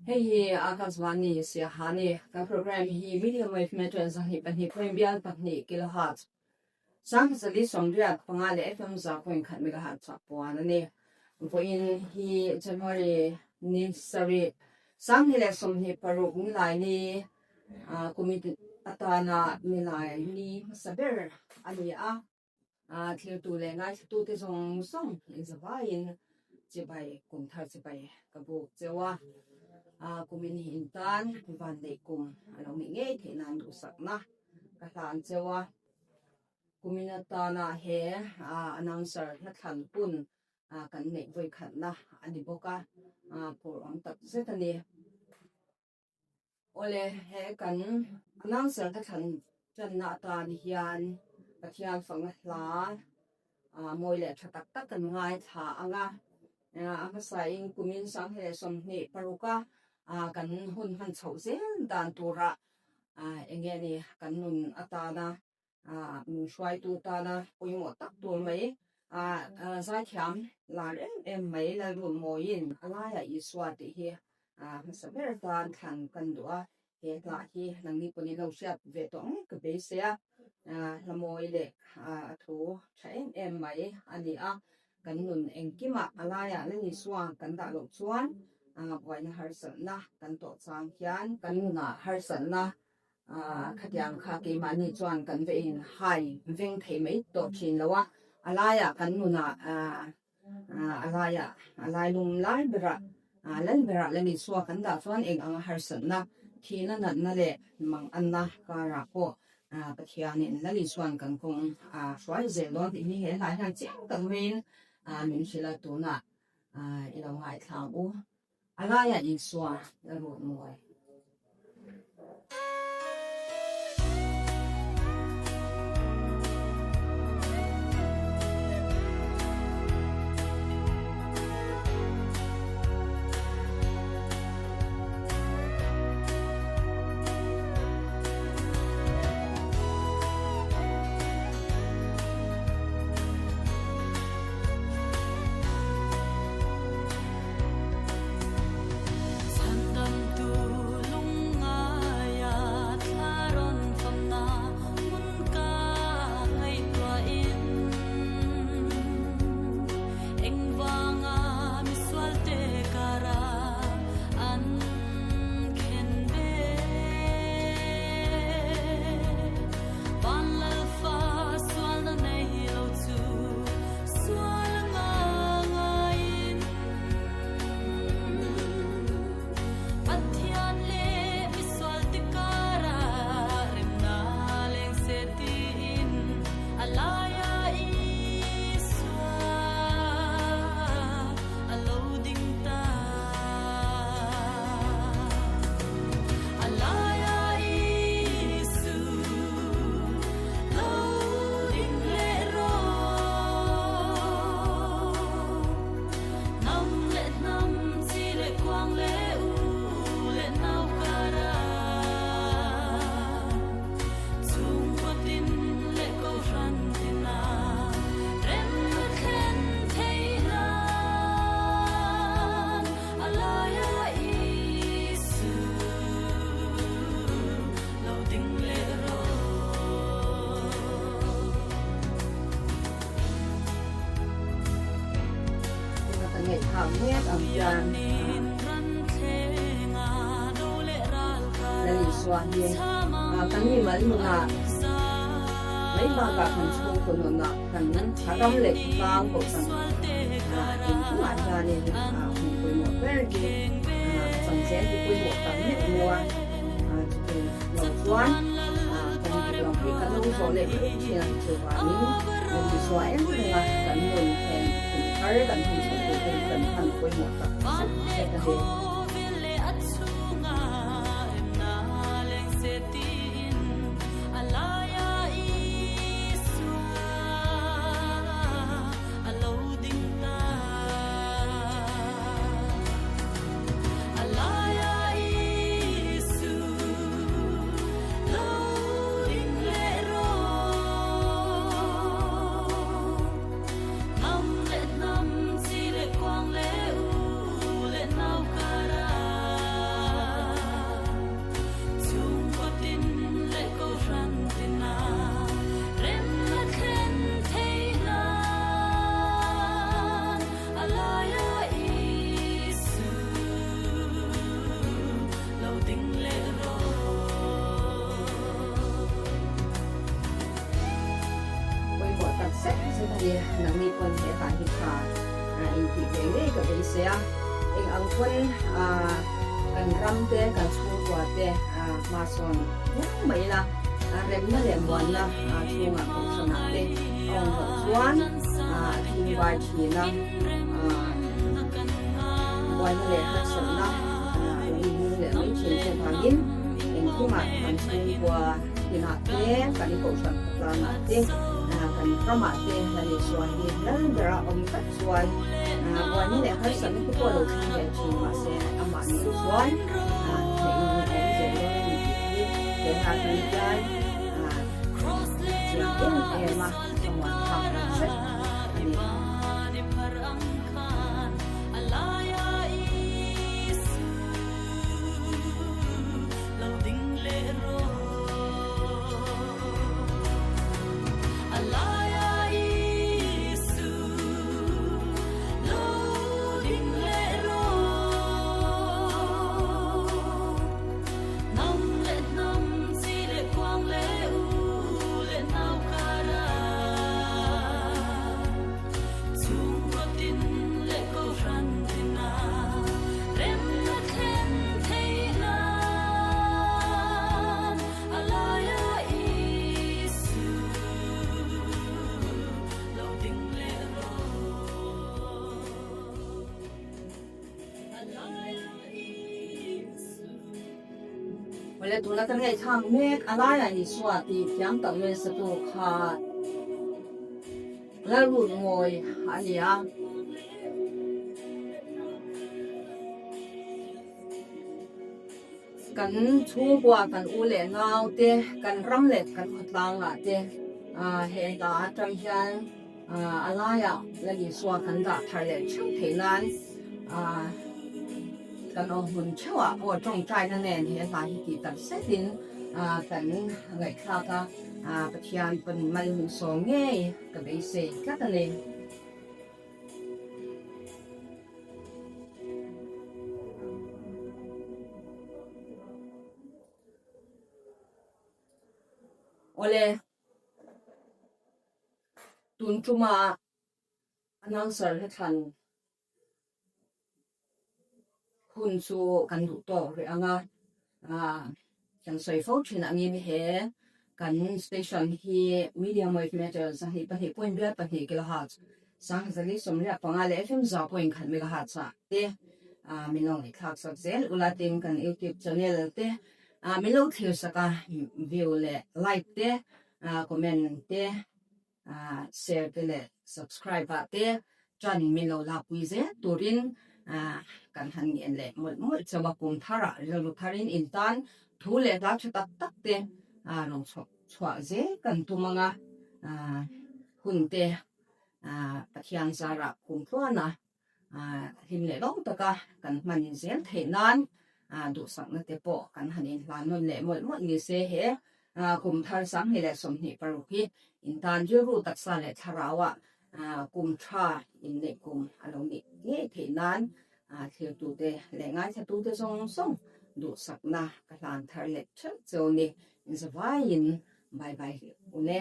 Hei hi akaswani siya hani ka program hi medium wave meters hi pan hi premium pan hi kilohertz sang sali somria pangale fm za point khat megahertz cha puan ani voin hi January ni sari sang ni le som hi paruk ni lai ni committee atana ni lai ni saber ani thil tu le ngai tu te song song in chibai kum thar chibai kabu chewa kumin hintan van de kum alo mi nge the nan du sakna ka than chewa kuminata na he announcer na than pun kan nei voi khat na ani boka por ang tak setani ole he kan announcer ka than chan na ta ni hian pathian fang hla moi le thatak tak kan ngai tha anga anga saing kumin sang he som ni paruka kan hun han chho zen dan tura enge ni kan nun atana nu shwai tu ta na poimo tak tur mai zai thiam la em mai la ru moin ala ya iswa ti hi saber dan than kan dua he la hi nang ni poni lo shat ve tong ka be se la moi le thu thain em mai ani kan nun engkima ala ya le ni swa kan da lo chuan boy na harsan na kan to chang hian kan na harsan na khatiang kha ke mani chuan kan ve in hai veng thei mai to thin lawa alaya kan nuna alai lum lai bera lan bera le ni suwa kan da chuan eng anga harsan na thina na na le mang anna kara ko pathianin lali chuan kan kong swai zelon ti ni he lai han cheng kan min min sila tuna ilo ngai thang u alaya in suwa ro moi kan ni mal na mấy ba cả phần số của nó nọ cần trong lệ vang của phần in cũng lại ra nên cùng với một cái phần sẽ thì với một tấm net mua thì lòng xoắn cần lòng khi cần lâu số lệ thì là sự quản lý mình bị xoáy là cần người thèm cùng thấy cần cùng số cần thành với một tấm sẽ là gì Nam le nam si le quang le u le nau kara sia eng ang kun kan ram te kan chu kwa te ma son mai la rem na lem wan na chu nga ko sana te ong chuan thi bai thi na wan le ha san na ni le mai chen chen thangin eng khu ma kan chu kwa ina te kan ko san la na te kan rama te la ni suan ni la dera om kat suan wan le ha san ko lo chi le chi ma se ama ni suan ne ong je lo ni te ha ni jai Emma someone comes and Wala tu na kan ngai thang mek alai ni swati tiang tang len sa tu kha la ru ngoi ania kan chu kwa kan u le ngau te kan ram le kan khatlang a te he da tang hian alaya la ni swa kan da thar le chang the nan kan o hun chwa o trong trai na nen he ta hi ti tan se tin kan ngai kha ka pathian pen mai hun so nge ka be se ka ta le ole tun chuma announcer he than hun su kan du to re anga kan soi fo chin angi mi he kan station hi medium wave meters hi pa hi point bia pa hi kilohertz sang zali somria pangale fm 0.1 megahertz te minong ni khak sak zel ulatim kan youtube channel te milo thil saka view le like te comment te share te le subscribe te chaning milo la puize turin kan han ngen le mol chawa kum thara relu tharin intan thu le da chata tak te rong chwa je kan tumanga hun te pathian zara kum thona him le long taka kan manin zel theinan du sak na te po kan hanin lanon le mol ni se he kum thar sang he le som ni paru hi intan ju ru tak sa le tharawa kum tha in le kum along ni nge theinan thil tu te le ngai cha tu te song song du sak na ka lan thar le chal choni in zawai in bye bye ule